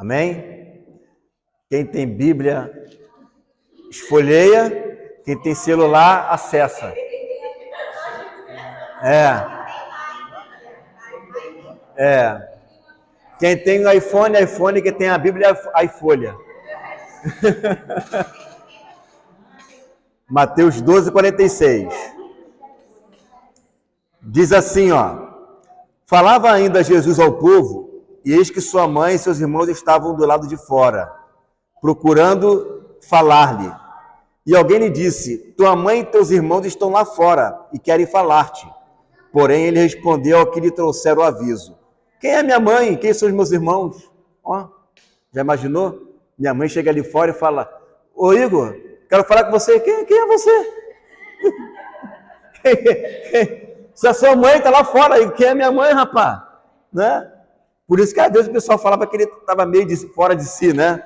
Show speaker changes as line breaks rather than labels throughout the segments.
Amém? Quem tem Bíblia, esfolheia. Quem tem celular, acessa. Quem tem iPhone, iPhone. Quem tem a Bíblia, iFolha. Mateus 12:46. Diz assim, falava ainda Jesus ao povo, e eis que sua mãe e seus irmãos estavam do lado de fora, procurando falar-lhe. E alguém lhe disse, tua mãe e teus irmãos estão lá fora e querem falar-te. Porém, ele respondeu ao que lhe trouxeram o aviso. Quem é minha mãe? Quem são os meus irmãos? Já imaginou? Minha mãe chega ali fora e fala, ô Igor, quero falar com você. Quem é você? Se a sua mãe está lá fora, e quem é minha mãe, rapaz? Né? Por isso que às vezes o pessoal falava que ele estava meio fora de si, né?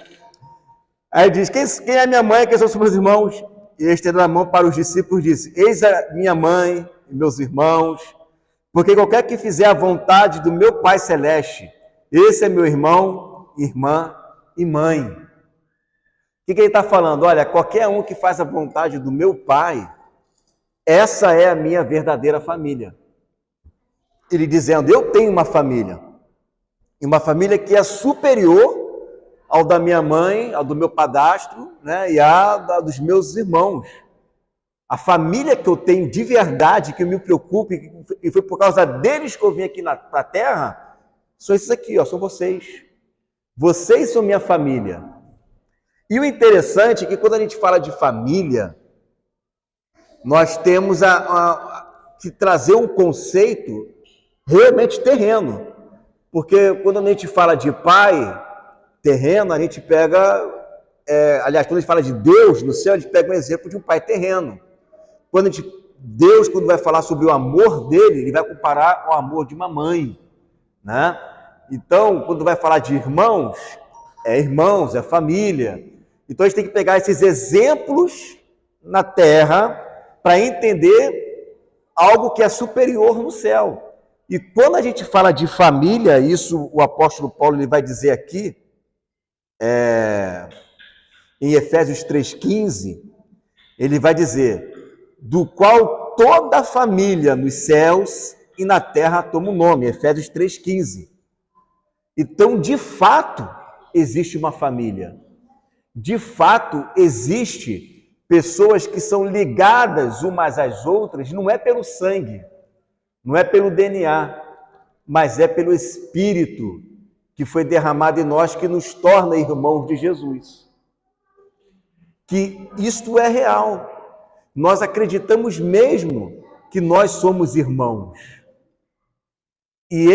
Aí diz, quem é minha mãe, quem são os meus irmãos? E ele estendendo a mão para os discípulos disse, eis a minha mãe e meus irmãos, porque qualquer que fizer a vontade do meu Pai Celeste, esse é meu irmão, irmã e mãe. O que ele está falando? Olha, qualquer um que faz a vontade do meu Pai, essa é a minha verdadeira família. Ele dizendo, eu tenho uma família que é superior ao da minha mãe, ao do meu padastro, né, e dos meus irmãos. A família que eu tenho de verdade, que eu me preocupo, e foi por causa deles que eu vim aqui na terra, são esses aqui, são vocês. Vocês são minha família. E o interessante é que quando a gente fala de família, nós temos que trazer um conceito realmente terreno. Porque quando a gente fala de pai terreno, a gente pega... aliás, quando a gente fala de Deus no céu, a gente pega um exemplo de um pai terreno. Deus, quando vai falar sobre o amor dele, ele vai comparar ao amor de uma mãe. Né? Então, quando vai falar de irmãos, é família. Então, a gente tem que pegar esses exemplos na terra para entender algo que é superior no céu. E quando a gente fala de família, isso o apóstolo Paulo ele vai dizer aqui, em Efésios 3,15, ele vai dizer, do qual toda a família nos céus e na terra toma o nome, Efésios 3,15. Então, de fato, existe uma família. De fato, existe pessoas que são ligadas umas às outras, não é pelo sangue, não é pelo DNA, mas é pelo Espírito que foi derramado em nós, que nos torna irmãos de Jesus. Que isto é real. Nós acreditamos mesmo que nós somos irmãos. E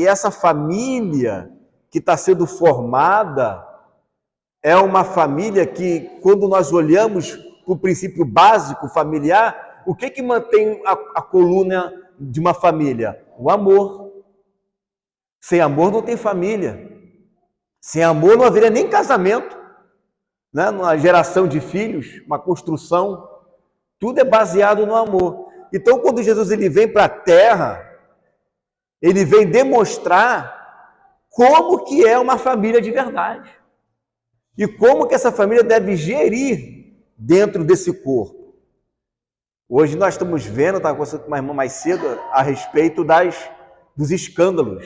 essa família que está sendo formada é uma família que, quando nós olhamos para o princípio básico familiar, o que mantém a coluna de uma família? O amor. Sem amor não tem família. Sem amor não haveria nem casamento, né? Uma geração de filhos, uma construção. Tudo é baseado no amor. Então, quando Jesus ele vem para a terra, ele vem demonstrar como que é uma família de verdade. E como que essa família deve gerir dentro desse corpo. Hoje nós estamos vendo, estava conversando com uma irmã mais cedo, a respeito dos escândalos,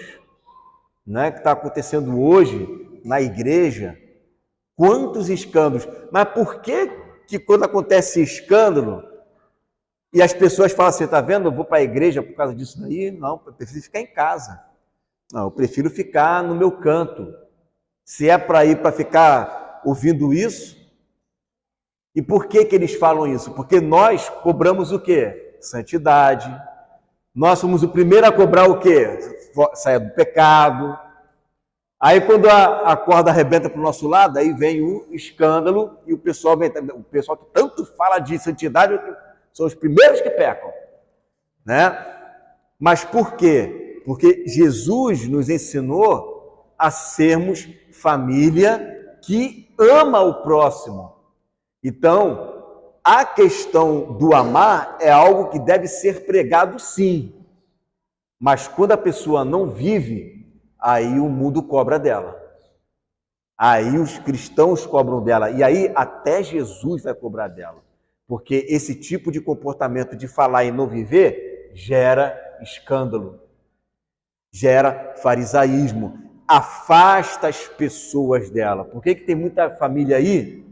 né, que está acontecendo hoje na igreja. Quantos escândalos! Mas por que quando acontece escândalo e as pessoas falam assim, tá vendo, eu vou para a igreja por causa disso daí? Não, eu prefiro ficar em casa. Não, eu prefiro ficar no meu canto. Se é para ir para ficar ouvindo isso. E por que eles falam isso? Porque nós cobramos o quê? Santidade. Nós somos o primeiro a cobrar o quê? Saia do pecado. Aí quando a corda arrebenta para o nosso lado, aí vem o escândalo e o pessoal que tanto fala de santidade são os primeiros que pecam, né? Mas por quê? Porque Jesus nos ensinou a sermos família que ama o próximo. Então, a questão do amar é algo que deve ser pregado sim. Mas quando a pessoa não vive, aí o mundo cobra dela. Aí os cristãos cobram dela. E aí até Jesus vai cobrar dela. Porque esse tipo de comportamento de falar e não viver gera escândalo, gera farisaísmo, afasta as pessoas dela. Por que tem muita família aí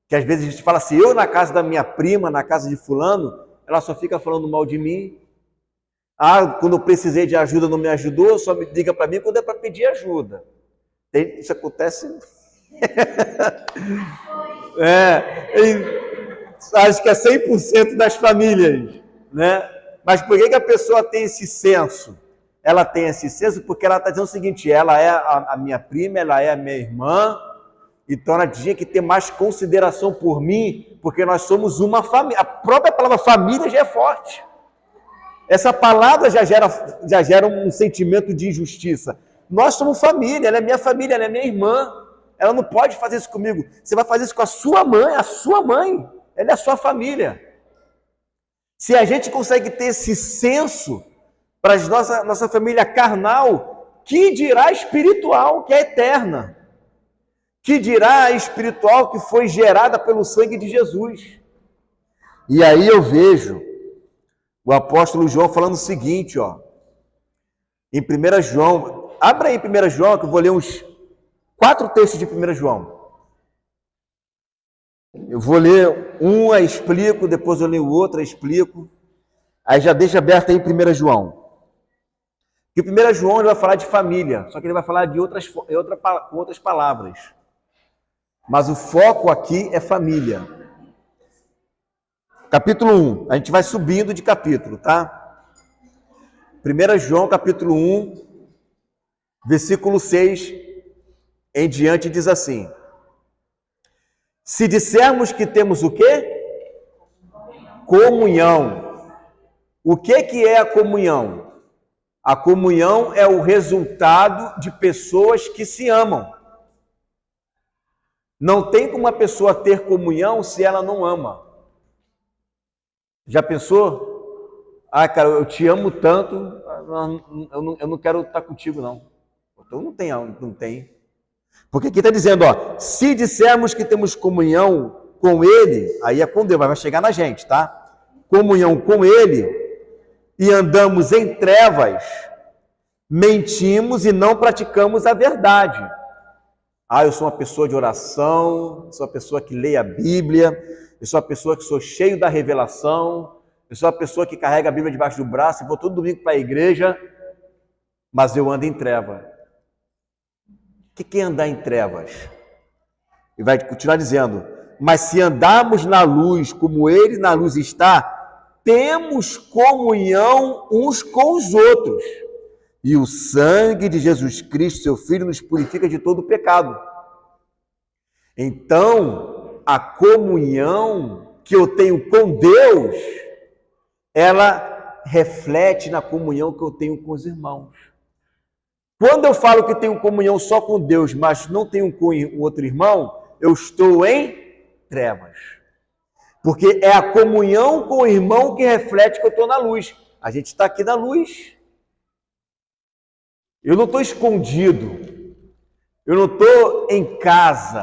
que às vezes a gente fala assim, eu na casa da minha prima, na casa de fulano, ela só fica falando mal de mim. Ah, quando eu precisei de ajuda não me ajudou, só me liga para mim quando é para pedir ajuda. Isso acontece... acho que é 100% das famílias, né? Mas por que a pessoa tem esse senso? Ela tem esse senso porque ela está dizendo o seguinte, ela é a minha prima, ela é a minha irmã, então ela tinha que ter mais consideração por mim, porque nós somos uma família. A própria palavra família já é forte. Essa palavra já gera um sentimento de injustiça. Nós somos família, ela é minha família, ela é minha irmã. Ela não pode fazer isso comigo. Você vai fazer isso com a sua mãe, ela é a sua família. Se a gente consegue ter esse senso para a nossa família carnal, que dirá espiritual, que é eterna? Que dirá espiritual que foi gerada pelo sangue de Jesus? E aí eu vejo o apóstolo João falando o seguinte, ó, em 1 João, abra aí 1 João, que eu vou ler uns 4 textos de 1 João. Eu vou ler um, aí explico, depois eu leio o outro, aí explico. Aí já deixa aberto aí 1 João. Porque 1 João ele vai falar de família, só que ele vai falar de outras palavras. Mas o foco aqui é família. Capítulo 1, a gente vai subindo de capítulo, tá? 1 João, capítulo 1, versículo 6 em diante diz assim: se dissermos que temos o quê? Comunhão. O que é a comunhão? A comunhão é o resultado de pessoas que se amam. Não tem como uma pessoa ter comunhão se ela não ama. Já pensou? Ah, cara, eu te amo tanto, eu não quero estar contigo, não. Então não tem. Porque aqui está dizendo, ó, se dissermos que temos comunhão com Ele, aí é com Deus, vai chegar na gente, tá? Comunhão com Ele, e andamos em trevas, mentimos e não praticamos a verdade. Ah, eu sou uma pessoa de oração, sou uma pessoa que lê a Bíblia, eu sou uma pessoa que sou cheio da revelação, eu sou uma pessoa que carrega a Bíblia debaixo do braço e vou todo domingo para a igreja, mas eu ando em treva. O que é andar em trevas? E vai continuar dizendo, mas se andarmos na luz como Ele na luz está, temos comunhão uns com os outros. E o sangue de Jesus Cristo, seu Filho, nos purifica de todo pecado. Então, a comunhão que eu tenho com Deus, ela reflete na comunhão que eu tenho com os irmãos. Quando eu falo que tenho comunhão só com Deus, mas não tenho com o outro irmão, eu estou em trevas. Porque é a comunhão com o irmão que reflete que eu estou na luz. A gente está aqui na luz. Eu não estou escondido. Eu não estou em casa.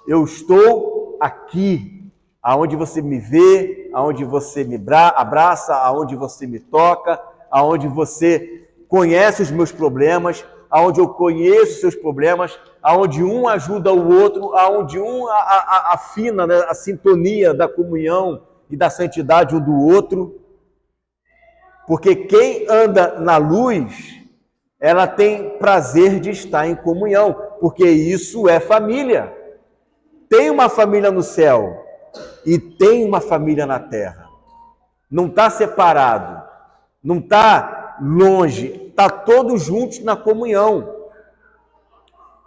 Eu estou aqui, aonde você me vê, aonde você me abraça, aonde você me toca, aonde você conhece os meus problemas, aonde eu conheço os seus problemas, aonde um ajuda o outro, aonde um afina, né, a sintonia da comunhão e da santidade um do outro. Porque quem anda na luz, ela tem prazer de estar em comunhão, porque isso é família. Tem uma família no céu e tem uma família na terra. Não está separado, não está longe, está todos juntos na comunhão.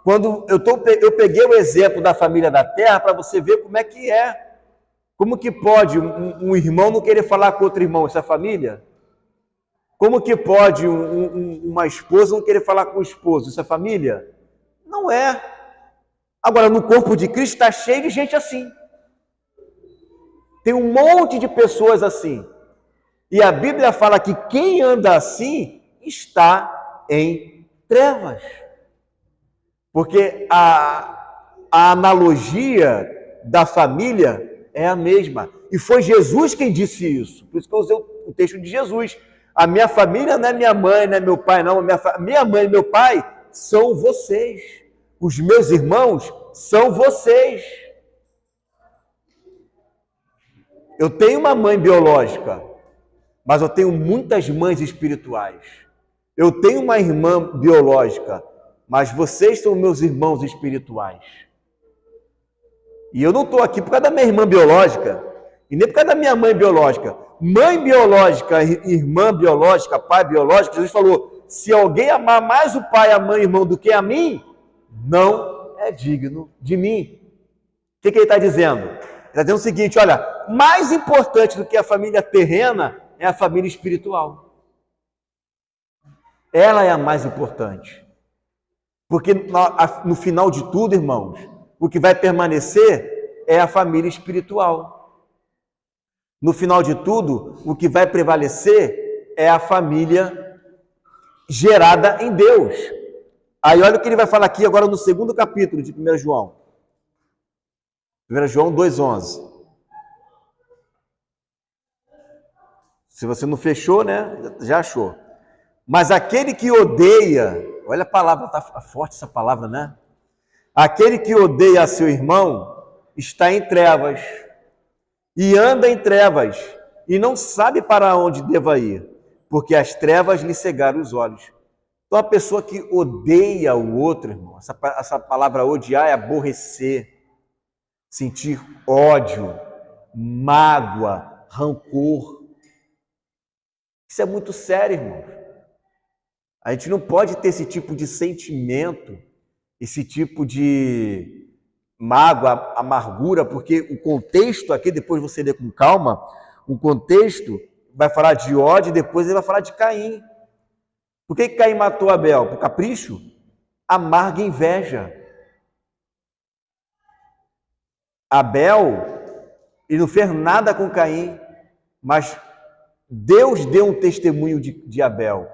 Quando eu peguei o exemplo da família da terra para você ver como é que é. Como que pode um irmão não querer falar com outro irmão? Isso é família? Como que pode uma esposa não querer falar com o esposo? Isso é família? Não é. Agora, no corpo de Cristo está cheio de gente assim. Tem um monte de pessoas assim. E a Bíblia fala que quem anda assim está em Trevas. Porque a analogia da família é a mesma. E foi Jesus quem disse isso. Por isso que eu usei o texto de Jesus. A minha família não é minha mãe, não é meu pai, não. Minha mãe e meu pai são vocês. Os meus irmãos são vocês. Eu tenho uma mãe biológica, mas eu tenho muitas mães espirituais. Eu tenho uma irmã biológica, mas vocês são meus irmãos espirituais. E eu não estou aqui por causa da minha irmã biológica, e nem por causa da minha mãe biológica. Mãe biológica, irmã biológica, pai biológico, Jesus falou, se alguém amar mais o pai, a mãe e o irmão do que a mim, não é digno de mim. O que ele está dizendo? Ele está dizendo o seguinte, olha, mais importante do que a família terrena é a família espiritual. Ela é a mais importante. Porque no final de tudo, irmãos, o que vai permanecer é a família espiritual. No final de tudo, o que vai prevalecer é a família gerada em Deus. Aí olha o que ele vai falar aqui agora no segundo capítulo de 1 João. 1 João 2,11. Se você não fechou, né? Já achou. Mas aquele que odeia, olha a palavra, tá forte essa palavra, né? Aquele que odeia a seu irmão está em trevas e anda em trevas e não sabe para onde deva ir, porque as trevas lhe cegaram os olhos. Então a pessoa que odeia o outro, irmão, essa palavra odiar é aborrecer, sentir ódio, mágoa, rancor. Isso é muito sério, irmão. A gente não pode ter esse tipo de sentimento, esse tipo de mágoa, amargura, porque o contexto aqui, depois você lê com calma, o contexto vai falar de ódio e depois ele vai falar de Caim. Por que Caim matou Abel? Por capricho? Amarga inveja. Abel, ele não fez nada com Caim, mas Deus deu um testemunho de Abel.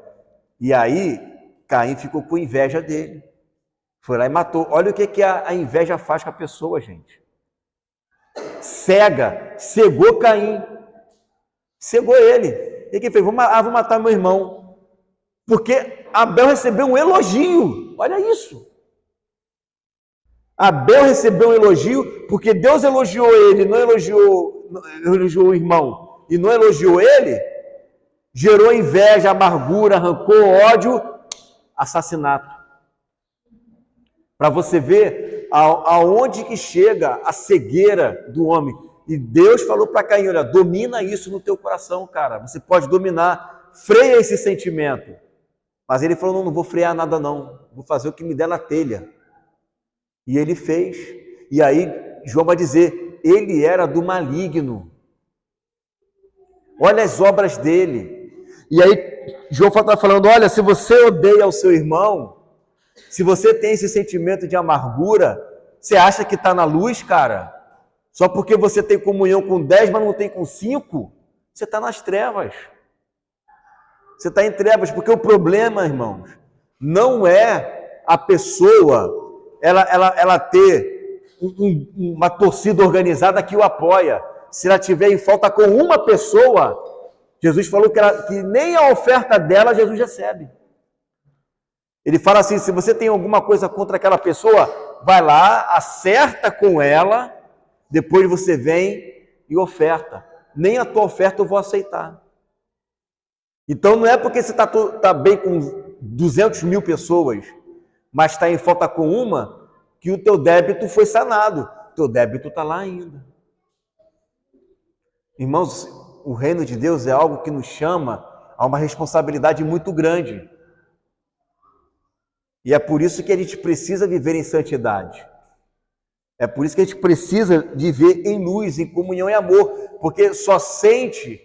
E aí, Caim ficou com inveja dele. Foi lá e matou. Olha o que a inveja faz com a pessoa, gente. Cegou Caim. Cegou ele. E o que fez? Vou matar meu irmão. Porque Abel recebeu um elogio. Olha isso. Abel recebeu um elogio porque Deus elogiou ele, não elogiou o irmão. E não elogiou ele, gerou inveja, amargura, rancor, ódio, assassinato. Para você ver aonde que chega a cegueira do homem. E Deus falou para Caim, olha, domina isso no teu coração, cara. Você pode dominar, freia esse sentimento. Mas ele falou, não vou frear nada não, vou fazer o que me der na telha. E ele fez. E aí João vai dizer, ele era do maligno. Olha as obras dele. E aí João está falando, olha, se você odeia o seu irmão, se você tem esse sentimento de amargura, você acha que está na luz, cara? Só porque você tem comunhão com 10, mas não tem com 5, você está nas trevas. Você está em trevas, porque o problema, irmãos, não é a pessoa, ela ter uma torcida organizada que o apoia. Se ela tiver em falta com uma pessoa, Jesus falou que nem a oferta dela Jesus recebe. Ele fala assim, se você tem alguma coisa contra aquela pessoa, vai lá, acerta com ela, depois você vem e oferta. Nem a tua oferta eu vou aceitar. Então não é porque você está bem com 200 mil pessoas, mas está em falta com uma, que o teu débito foi sanado. O teu débito está lá ainda. Irmãos, o reino de Deus é algo que nos chama a uma responsabilidade muito grande. E é por isso que a gente precisa viver em santidade. É por isso que a gente precisa viver em luz, em comunhão e amor. Porque só sente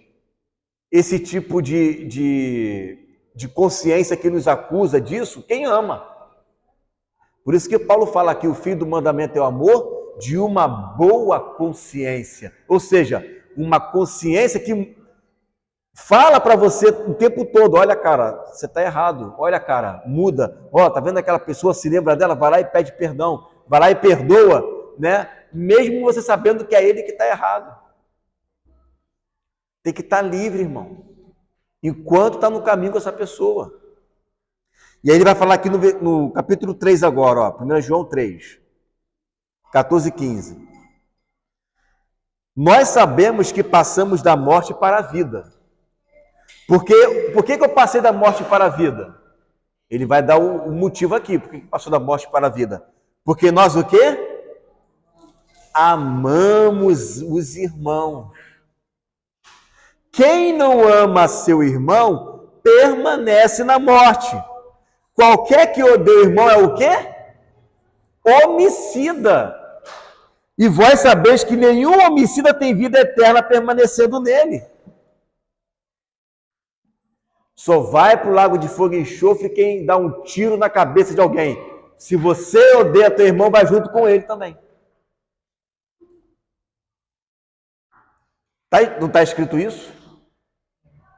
esse tipo de consciência que nos acusa disso quem ama. Por isso que Paulo fala aqui, o fim do mandamento é o amor de uma boa consciência. Ou seja, uma consciência Fala para você o tempo todo, olha, cara, você está errado. Olha, cara, muda. Ó, tá vendo aquela pessoa, se lembra dela, vai lá e pede perdão. Vai lá e perdoa, né? Mesmo você sabendo que é ele que está errado. Tem que estar livre, irmão. Enquanto está no caminho com essa pessoa. E aí ele vai falar aqui no capítulo 3 agora, ó, 1 João 3, 14 e 15. Nós sabemos que passamos da morte para a vida. Por que eu passei da morte para a vida? Ele vai dar o motivo aqui. Por que passou da morte para a vida? Porque nós o quê? Amamos os irmãos. Quem não ama seu irmão, permanece na morte. Qualquer que odeia o irmão é o quê? Homicida. E vós sabeis que nenhum homicida tem vida eterna permanecendo nele. Só vai para o lago de fogo e enxofre quem dá um tiro na cabeça de alguém. Se você odeia teu irmão, vai junto com ele também. Não está escrito isso?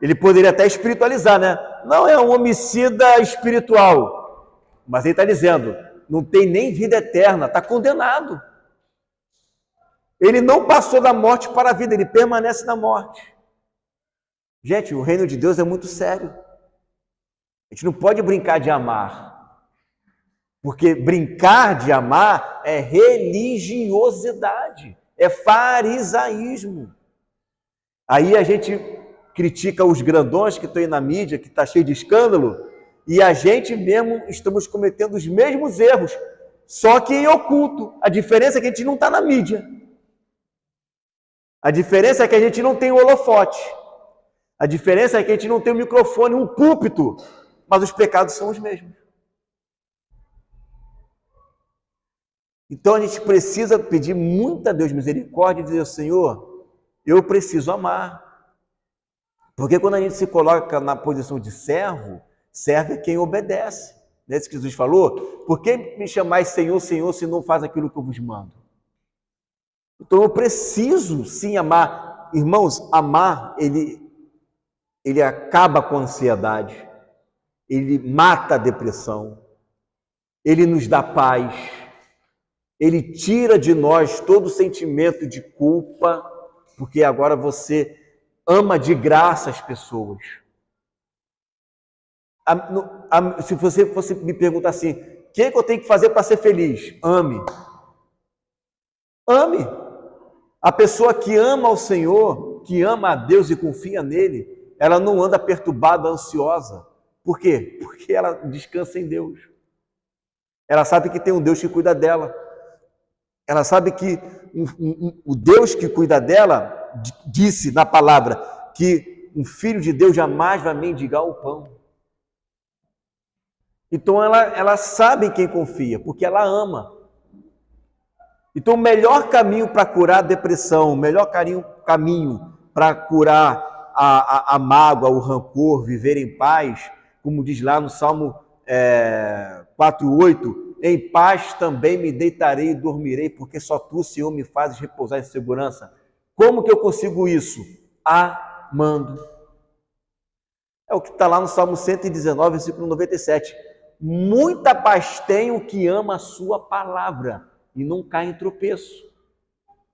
Ele poderia até espiritualizar, né? Não, é um homicida espiritual. Mas ele está dizendo, não tem nem vida eterna, está condenado. Ele não passou da morte para a vida, ele permanece na morte. Gente, o reino de Deus é muito sério. A gente não pode brincar de amar. Porque brincar de amar é religiosidade, é farisaísmo. Aí a gente critica os grandões que estão aí na mídia, que está cheio de escândalo, e a gente mesmo estamos cometendo os mesmos erros, só que em oculto. A diferença é que a gente não está na mídia. A diferença é que a gente não tem o holofote. A diferença é que a gente não tem um microfone, um púlpito, mas os pecados são os mesmos. Então a gente precisa pedir muito a Deus misericórdia e dizer, Senhor, eu preciso amar. Porque quando a gente se coloca na posição de servo, servo é quem obedece. Não é isso que Jesus falou? Por que me chamais Senhor, Senhor, se não faz aquilo que eu vos mando? Então eu preciso sim amar. Irmãos, amar, ele acaba com a ansiedade, ele mata a depressão, ele nos dá paz, ele tira de nós todo sentimento de culpa, porque agora você ama de graça as pessoas. Se você fosse me perguntar assim, o que eu tenho que fazer para ser feliz? Ame. Ame. A pessoa que ama ao Senhor, que ama a Deus e confia nele, ela não anda perturbada, ansiosa. Por quê? Porque ela descansa em Deus. Ela sabe que tem um Deus que cuida dela. Ela sabe que o Deus que cuida dela disse na palavra que um filho de Deus jamais vai mendigar o pão. Então ela sabe em quem confia, porque ela ama. Então o melhor caminho para curar a depressão, o melhor caminho para curar a mágoa, o rancor, viver em paz, como diz lá no Salmo 4:8, em paz também me deitarei e dormirei, porque só tu, Senhor, me fazes repousar em segurança. Como que eu consigo isso? Amando. É o que está lá no Salmo 119, versículo 97. Muita paz tem o que ama a sua palavra e não cai em tropeço.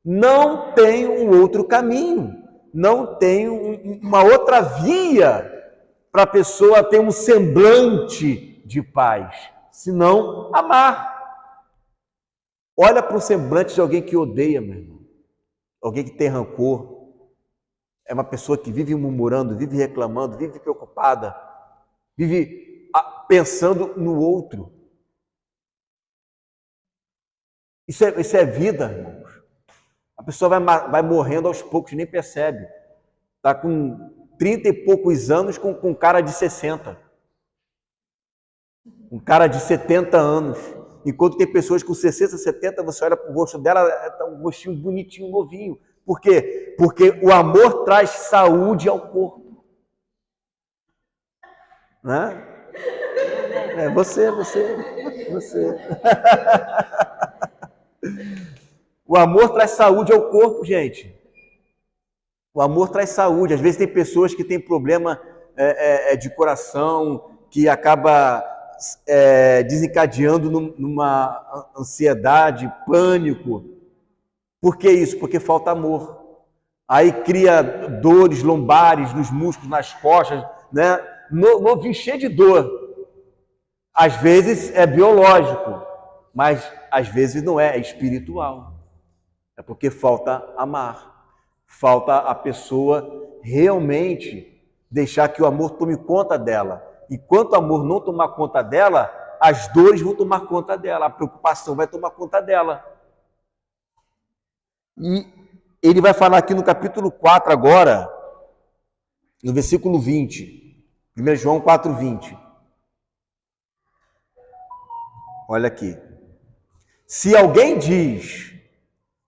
Não tem um outro caminho, não tem uma outra via para a pessoa ter um semblante de paz, senão amar. Olha para o semblante de alguém que odeia, meu irmão. Alguém que tem rancor. É uma pessoa que vive murmurando, vive reclamando, vive preocupada, vive pensando no outro. Isso é vida, irmãos. A pessoa vai morrendo aos poucos, nem percebe. Está com 30 e poucos anos com cara de 60. Um cara de 70 anos. Enquanto tem pessoas com 60, 70, você olha para o rosto dela, está um rostinho bonitinho, novinho. Por quê? Porque o amor traz saúde ao corpo. Né? Você. O amor traz saúde ao corpo, gente. O amor traz saúde. Às vezes tem pessoas que têm problema de coração, que acaba desencadeando numa ansiedade, pânico. Por que isso? Porque falta amor. Aí cria dores lombares nos músculos, nas costas, né? Novinho cheio de dor. Às vezes é biológico, mas às vezes não é espiritual. É porque falta amar. Falta a pessoa realmente deixar que o amor tome conta dela. Enquanto o amor não tomar conta dela, as dores vão tomar conta dela, a preocupação vai tomar conta dela. E ele vai falar aqui no capítulo 4 agora, no versículo 20. 1 João 4, 20. Olha aqui. Se alguém diz,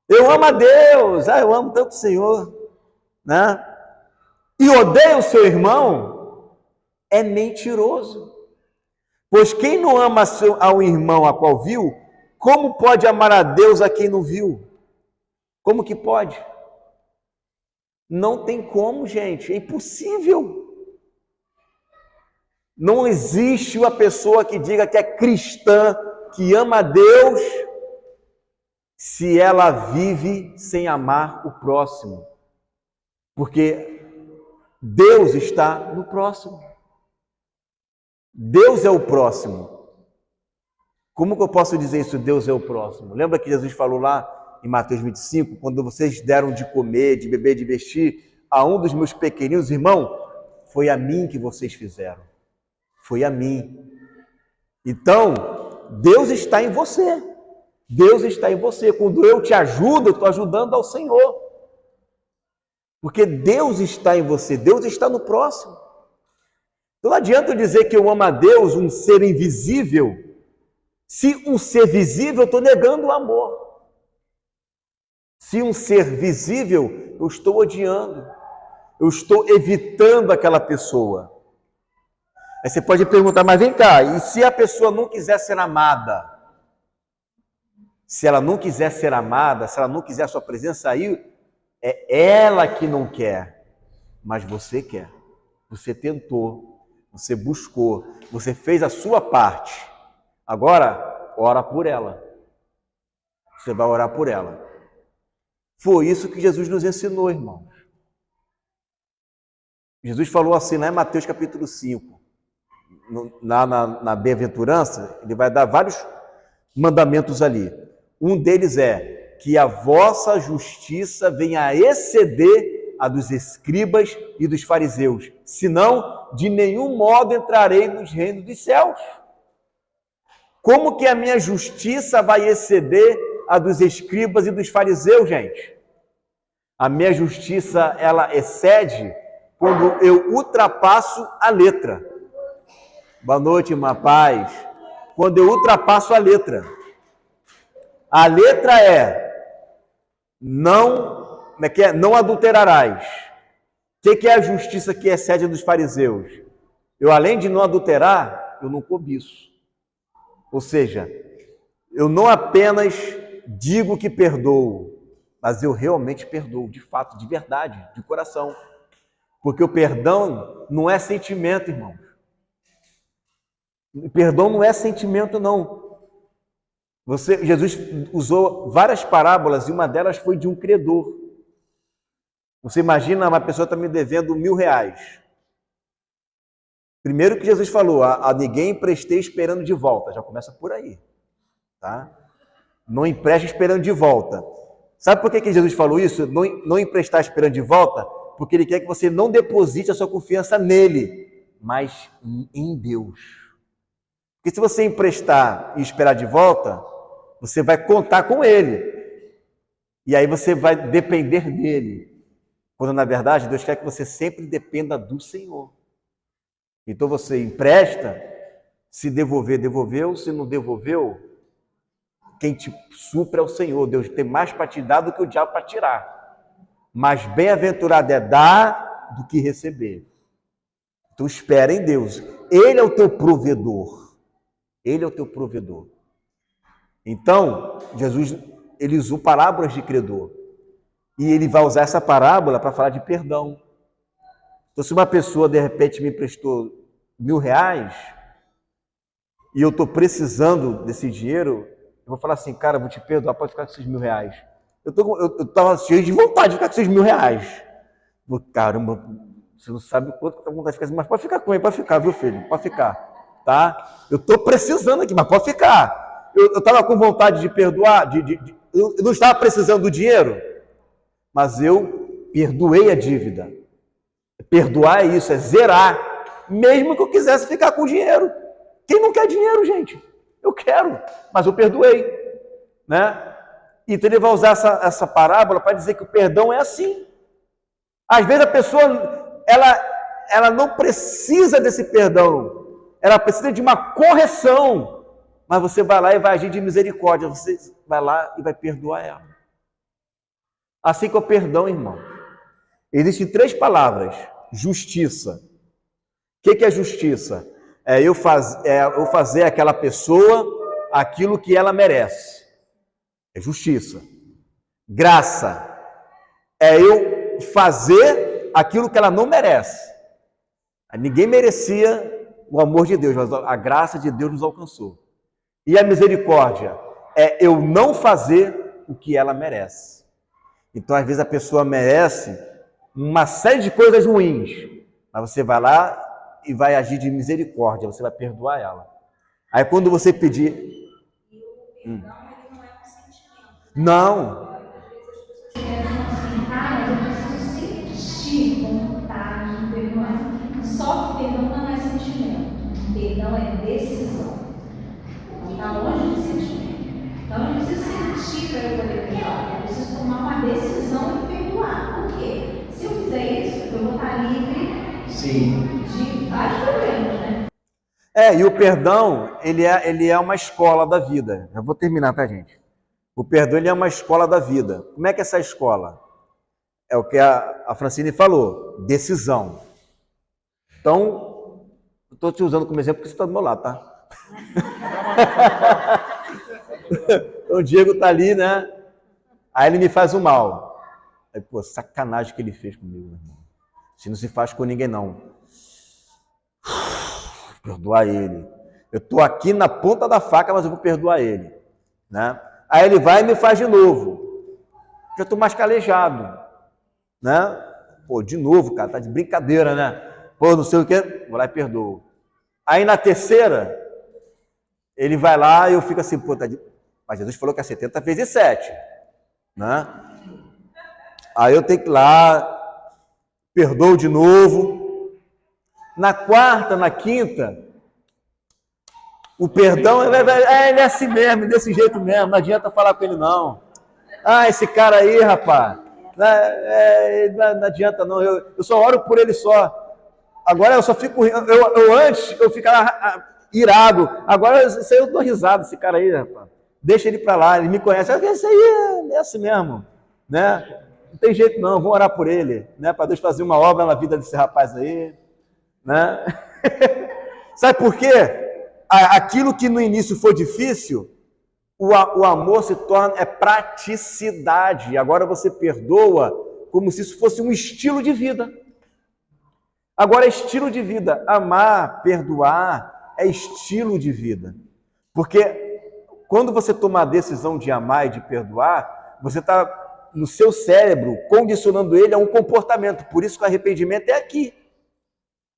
eu amo a Deus, eu amo tanto o Senhor, né? E odeia o seu irmão, é mentiroso. Pois quem não ama ao irmão a qual viu, como pode amar a Deus a quem não viu? Como que pode? Não tem como, gente, é impossível. Não existe uma pessoa que diga que é cristã, que ama a Deus, se ela vive sem amar o próximo. Porque Deus está no próximo. Deus é o próximo. Como que eu posso dizer isso? Deus é o próximo. Lembra que Jesus falou lá em Mateus 25, quando vocês deram de comer, de beber, de vestir a um dos meus pequeninos irmãos, foi a mim que vocês fizeram. Foi a mim. Então, Deus está em você. Deus está em você. Quando eu te ajudo, eu estou ajudando ao Senhor. Porque Deus está em você, Deus está no próximo. Então não adianta eu dizer que eu amo a Deus, um ser invisível, se um ser visível eu estou negando o amor. Se um ser visível, eu estou odiando, eu estou evitando aquela pessoa. Aí você pode perguntar, mas vem cá, e se a pessoa não quiser ser amada? Se ela não quiser ser amada, se ela não quiser a sua presença aí, é ela que não quer, mas você quer. Você tentou, você buscou, você fez a sua parte. Agora, ora por ela. Você vai orar por ela. Foi isso que Jesus nos ensinou, irmãos. Jesus falou assim, lá em Mateus capítulo 5, na bem-aventurança, ele vai dar vários mandamentos ali. Um deles é que a vossa justiça venha a exceder a dos escribas e dos fariseus, senão de nenhum modo entrarei nos reinos dos céus. Como que a minha justiça vai exceder a dos escribas e dos fariseus, gente? A minha justiça, ela excede quando eu ultrapasso a letra. Boa noite, irmã Paz. Quando eu ultrapasso a letra. A letra não adulterarás. O que é a justiça que excede a dos fariseus? Eu, além de não adulterar, eu não cobiço. Ou seja, eu não apenas digo que perdoo, mas eu realmente perdoo, de fato, de verdade, de coração. Porque o perdão não é sentimento, irmãos. O perdão não é sentimento, não. Jesus usou várias parábolas e uma delas foi de um credor. Você imagina, uma pessoa está me devendo R$1.000. Primeiro que Jesus falou, a ninguém emprestei esperando de volta. Já começa por aí. Tá? Não empreste esperando de volta. Sabe por que Jesus falou isso? Não emprestar esperando de volta? Porque ele quer que você não deposite a sua confiança nele, mas em Deus. Porque se você emprestar e esperar de volta, você vai contar com ele. E aí você vai depender dele. Quando, na verdade, Deus quer que você sempre dependa do Senhor. Então você empresta, se devolver, devolveu. Se não devolveu, quem te supre é o Senhor. Deus tem mais para te dar do que o diabo para tirar. Mas bem-aventurado é dar do que receber. Então espera em Deus. Ele é o teu provedor. Ele é o teu provedor. Então, Jesus, ele usou parábolas de credor. E ele vai usar essa parábola para falar de perdão. Então, se uma pessoa, de repente, me emprestou R$1.000 e eu estou precisando desse dinheiro, eu vou falar assim, cara, vou te perdoar, pode ficar com esses R$1.000. Eu estava cheio de vontade de ficar com esses R$1.000. Caramba, você não sabe o quanto que eu estou com vontade de ficar, mas pode ficar com ele, pode ficar, viu, filho? Pode ficar, tá? Eu estou precisando aqui, mas pode ficar. Eu estava com vontade de perdoar, eu não estava precisando do dinheiro, mas eu perdoei a dívida. Perdoar é isso, é zerar, mesmo que eu quisesse ficar com dinheiro. Quem não quer dinheiro, gente? Eu quero, mas eu perdoei, né? Então ele vai usar essa parábola para dizer que o perdão é assim. Às vezes a pessoa, ela não precisa desse perdão, ela precisa de uma correção, mas você vai lá e vai agir de misericórdia, você vai lá e vai perdoar ela. Assim que é o perdão, irmão. Existem 3 palavras: justiça. O que é justiça? É eu fazer àquela pessoa aquilo que ela merece. É justiça. Graça. É eu fazer aquilo que ela não merece. Ninguém merecia o amor de Deus, mas a graça de Deus nos alcançou. E a misericórdia é eu não fazer o que ela merece. Então, às vezes, a pessoa merece uma série de coisas ruins, mas você vai lá e vai agir de misericórdia, você vai perdoar ela. Aí, quando você pedir... Não.
Só que perdão não é sentimento, perdão é decisão. Está longe de sentimento. Então eu não preciso sentir para eu poder perdoar, eu preciso tomar uma decisão de perdoar. Por quê? Se eu fizer isso, eu vou estar livre de vários problemas, né?
E o perdão, ele é uma escola da vida. Eu vou terminar, tá, gente? O perdão, ele é uma escola da vida. Como é que é essa escola? É o que a Francine falou, decisão. Então, eu estou te usando como exemplo porque você está do meu lado, tá? Então, o Diego está ali, né? Aí ele me faz o mal. Aí, pô, sacanagem que ele fez comigo, meu irmão. Se não se faz com ninguém, não. Perdoar ele. Eu estou aqui na ponta da faca, mas eu vou perdoar ele, né? Aí ele vai e me faz de novo. Já estou mais calejado, né? Pô, de novo, cara, tá de brincadeira, né? Pô, não sei o que, vou lá e perdoo. Aí na terceira, ele vai lá e eu fico assim, pô, mas Jesus falou que é 70 vezes 7, né? Aí eu tenho que ir lá, perdoo de novo. Na quarta, na quinta, o perdão, ele é assim mesmo, desse jeito mesmo, não adianta falar com ele não. Esse cara aí, rapaz, não adianta não, eu só oro por ele só. Agora eu só fico, antes eu ficava irado, agora isso aí eu dou risada, esse cara aí, rapaz. Deixa ele para lá, ele me conhece, esse aí é assim mesmo, né? Não tem jeito não, vamos orar por ele, né? Para Deus fazer uma obra na vida desse rapaz aí, né? Sabe por quê? Aquilo que no início foi difícil, o amor se torna, praticidade, agora você perdoa como se isso fosse um estilo de vida. Agora é estilo de vida, amar, perdoar, é estilo de vida. Porque quando você toma a decisão de amar e de perdoar, você está no seu cérebro condicionando ele a um comportamento. Por isso que o arrependimento é aqui.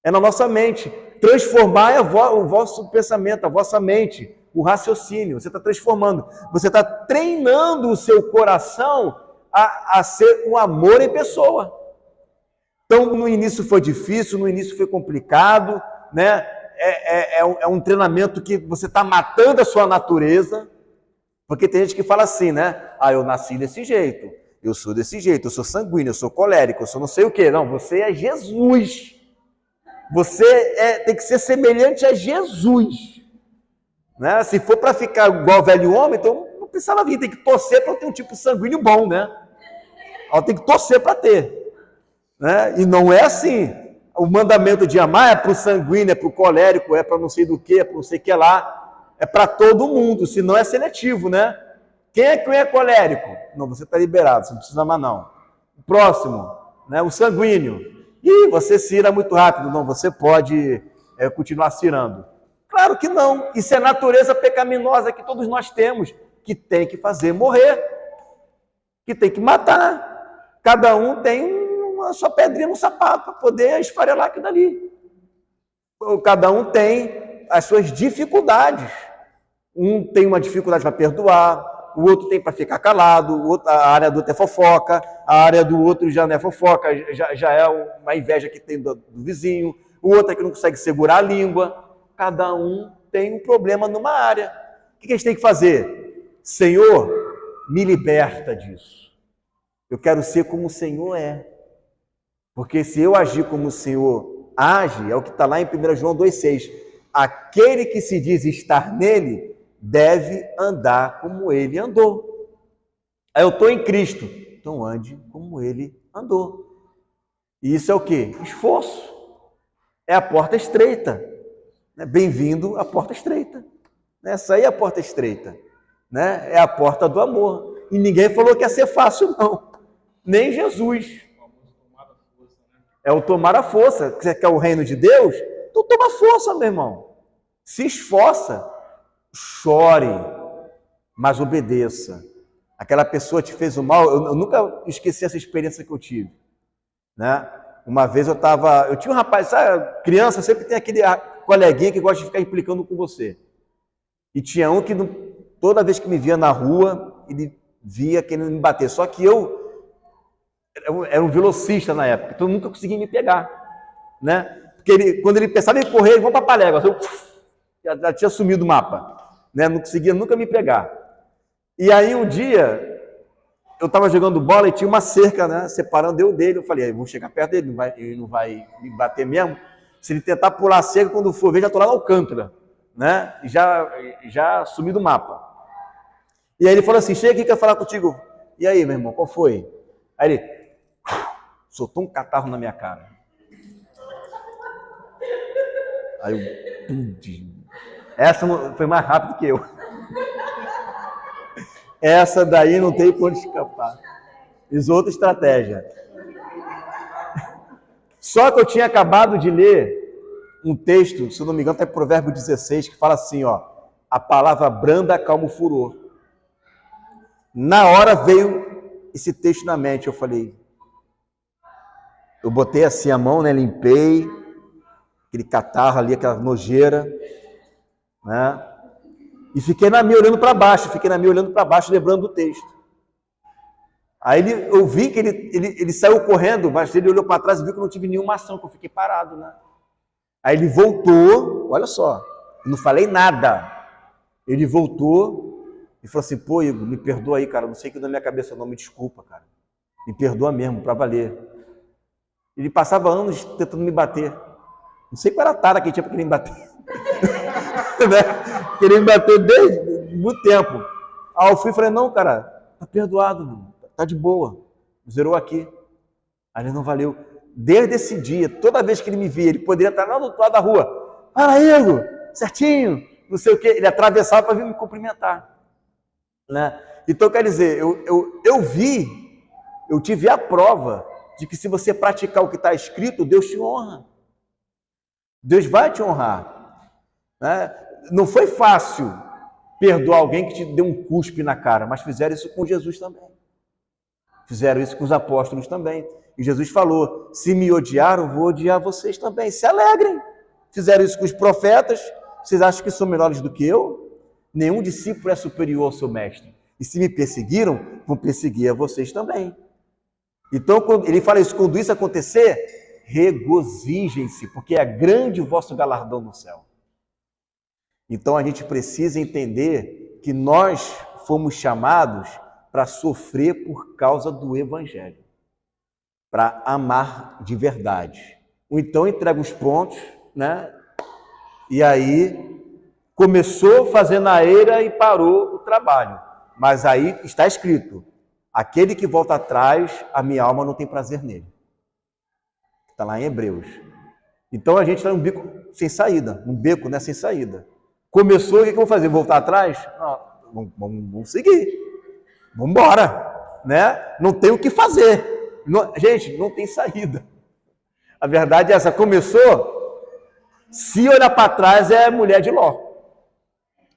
É na nossa mente. Transformar o vosso pensamento, a vossa mente, o raciocínio. Você está transformando. Você está treinando o seu coração a ser um amor em pessoa. Então, no início foi difícil, no início foi complicado, né? É um treinamento que você está matando a sua natureza, porque tem gente que fala assim, né? Eu nasci desse jeito, eu sou desse jeito, eu sou sanguíneo, eu sou colérico, eu sou não sei o quê. Não, você é Jesus. Você tem que ser semelhante a Jesus. Né? Se for para ficar igual velho homem, então não precisava vir, tem que torcer para ter um tipo sanguíneo bom, né? Tem que torcer para ter. Né? E não é assim. O mandamento de amar é para o sanguíneo, é para o colérico, é para não sei do que, é para não sei o que lá. É para todo mundo, senão é seletivo, né? Quem é colérico? Não, você está liberado, você não precisa amar não. O próximo, né? O sanguíneo. E você cira muito rápido. Não, você pode continuar cirando. Claro que não. Isso é natureza pecaminosa que todos nós temos, que tem que fazer morrer, que tem que matar. Cada um tem uma sua pedrinha no sapato para poder esfarelar aquilo dali. Cada um tem as suas dificuldades. Um tem uma dificuldade para perdoar, o outro tem para ficar calado, a área do outro é fofoca, a área do outro já não é fofoca, já é uma inveja que tem do vizinho, o outro é que não consegue segurar a língua. Cada um tem um problema numa área. O que a gente tem que fazer? Senhor, me liberta disso. Eu quero ser como o Senhor é. Porque se eu agir como o Senhor age, é o que está lá em 1 João 2,6. Aquele que se diz estar nele, deve andar como ele andou. Aí eu estou em Cristo, então ande como ele andou. E isso é o quê? Esforço. É a porta estreita. Bem-vindo à porta estreita. Essa aí é a porta estreita. É a porta do amor. E ninguém falou que ia ser fácil, não. Nem Jesus. É o tomar a força. Você quer o reino de Deus? Então toma força, meu irmão. Se esforça. Chore, mas obedeça. Aquela pessoa te fez o mal. Eu nunca esqueci essa experiência que eu tive. Uma vez eu tinha um rapaz, sabe, criança sempre tem aquele coleguinha que gosta de ficar implicando com você. E tinha um que toda vez que me via na rua, ele via querendo me bater. Só que eu era um velocista na época, então eu nunca conseguia me pegar. Porque quando ele pensava em correr, vamos para Paléguas, eu já tinha sumido o mapa. Não conseguia nunca me pegar. E aí um dia, eu estava jogando bola e tinha uma cerca, separando eu dele. Eu falei, vou chegar perto dele, ele não vai me bater mesmo. Se ele tentar pular a cerca, quando for ver, já estou lá no Alcântara. E já sumi do mapa. E aí ele falou assim, chega aqui que eu quero falar contigo. E aí, meu irmão, qual foi? Aí ele soltou um catarro na minha cara. Aí eu... Essa foi mais rápido que eu. Essa daí não tem por onde escapar. Fiz outra estratégia. Só que eu tinha acabado de ler um texto, se eu não me engano, até Provérbio 16, que fala assim, a palavra branda acalma o furor. Na hora veio esse texto na mente, eu falei, eu botei assim a mão, limpei, aquele catarro ali, aquela nojeira, e fiquei na minha olhando para baixo, lembrando do texto. Aí eu vi que ele saiu correndo, mas ele olhou para trás e viu que não tive nenhuma ação, que eu fiquei parado, Aí ele voltou, olha só, eu não falei nada. Ele voltou e falou assim, pô, Igor, me perdoa aí, cara, não sei o que na minha cabeça não, me desculpa, cara. Me perdoa mesmo, para valer. Ele passava anos tentando me bater. Não sei qual era a tara que ele tinha para querer me bater. Queria me bater desde muito tempo. Aí eu fui e falei, não, cara, tá perdoado, mano. Tá de boa. Zerou aqui. Aí ele não valeu. Desde esse dia, toda vez que ele me via, ele poderia estar lá do outro lado da rua. Fala, Igor, certinho, não sei o quê. Ele atravessava para vir me cumprimentar. Então, quer dizer, eu tive a prova de que se você praticar o que está escrito, Deus te honra. Deus vai te honrar. Não foi fácil perdoar alguém que te deu um cuspe na cara, mas fizeram isso com Jesus também. Fizeram isso com os apóstolos também. E Jesus falou, se me odiaram, vou odiar vocês também. Se alegrem. Fizeram isso com os profetas. Vocês acham que são melhores do que eu? Nenhum discípulo é superior ao seu mestre. E se me perseguiram, vão perseguir a vocês também. Então, quando ele fala isso, quando isso acontecer, regozijem-se, porque é grande o vosso galardão no céu. Então, a gente precisa entender que nós fomos chamados para sofrer por causa do Evangelho, para amar de verdade. Ou então entrega os pontos, E aí começou fazendo a eira e parou o trabalho. Mas aí está escrito, aquele que volta atrás, a minha alma não tem prazer nele. Está lá em Hebreus. Então a gente está num beco sem saída, sem saída. Começou, o que eu vou fazer? Voltar atrás? Não, vamos seguir. Vamos embora, Não tem o que fazer. Gente, não tem saída. A verdade é essa, começou, se olhar para trás é mulher de Ló.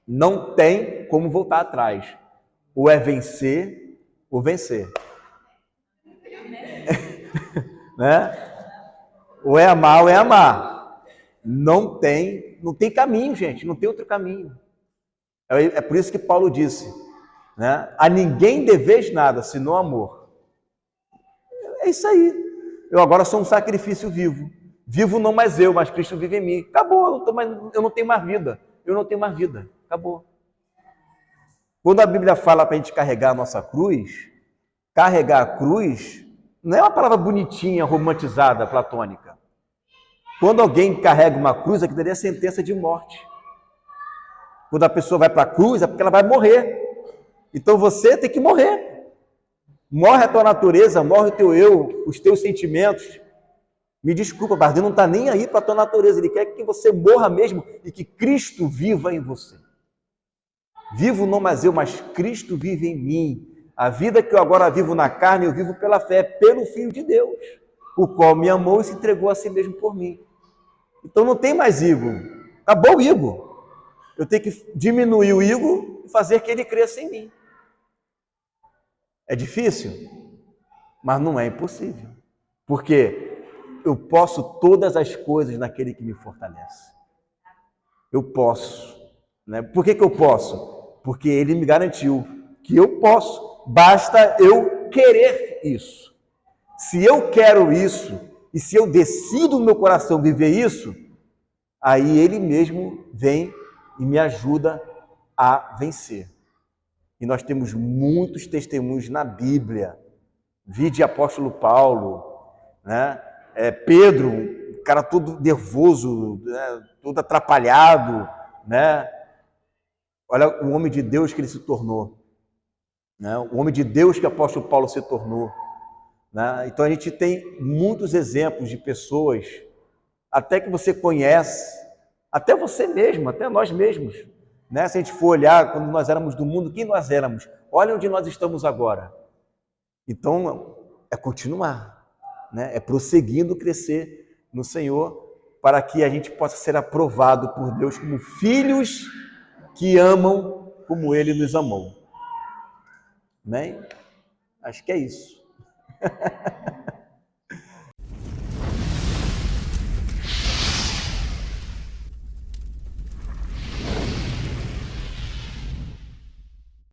Não tem como voltar atrás. Ou é vencer, ou vencer. Né? Ou é amar, ou é amar. Não tem caminho, gente, não tem outro caminho. É por isso que Paulo disse, né? A ninguém deveis nada, senão amor. É isso aí. Eu agora sou um sacrifício vivo. Vivo não mais eu, mas Cristo vive em mim. Acabou, eu não tenho mais vida. Eu não tenho mais vida. Acabou. Quando a Bíblia fala para a gente carregar a nossa cruz, carregar a cruz não é uma palavra bonitinha, romantizada, platônica. Quando alguém carrega uma cruz, aquilo ali é sentença de morte. Quando a pessoa vai para a cruz, é porque ela vai morrer. Então você tem que morrer. Morre a tua natureza, morre o teu eu, os teus sentimentos. Me desculpa, mas Deus não está nem aí para a tua natureza. Ele quer que você morra mesmo e que Cristo viva em você. Vivo não mais eu, mas Cristo vive em mim. A vida que eu agora vivo na carne, eu vivo pela fé, pelo Filho de Deus, o qual me amou e se entregou a si mesmo por mim. Então não tem mais ego. Acabou o ego. Eu tenho que diminuir o ego e fazer que ele cresça em mim. É difícil? Mas não é impossível. Porque eu posso todas as coisas naquele que me fortalece. Eu posso. Né? Por que eu posso? Porque ele me garantiu que eu posso. Basta eu querer isso. Se eu quero isso, e se eu decido no meu coração viver isso, aí ele mesmo vem e me ajuda a vencer. E nós temos muitos testemunhos na Bíblia. Vide apóstolo Paulo, né? Pedro, um cara todo nervoso, né? Todo atrapalhado, né? Olha o homem de Deus que ele se tornou, né? O homem de Deus que o apóstolo Paulo se tornou, né? Então a gente tem muitos exemplos de pessoas, até que você conhece, até você mesmo, até nós mesmos, né? Se a gente for olhar quando nós éramos do mundo, quem nós éramos? Olha onde nós estamos agora. Então é continuar, né? É prosseguindo crescer no Senhor, para que a gente possa ser aprovado por Deus como filhos que amam como Ele nos amou. Amém? Acho que é isso.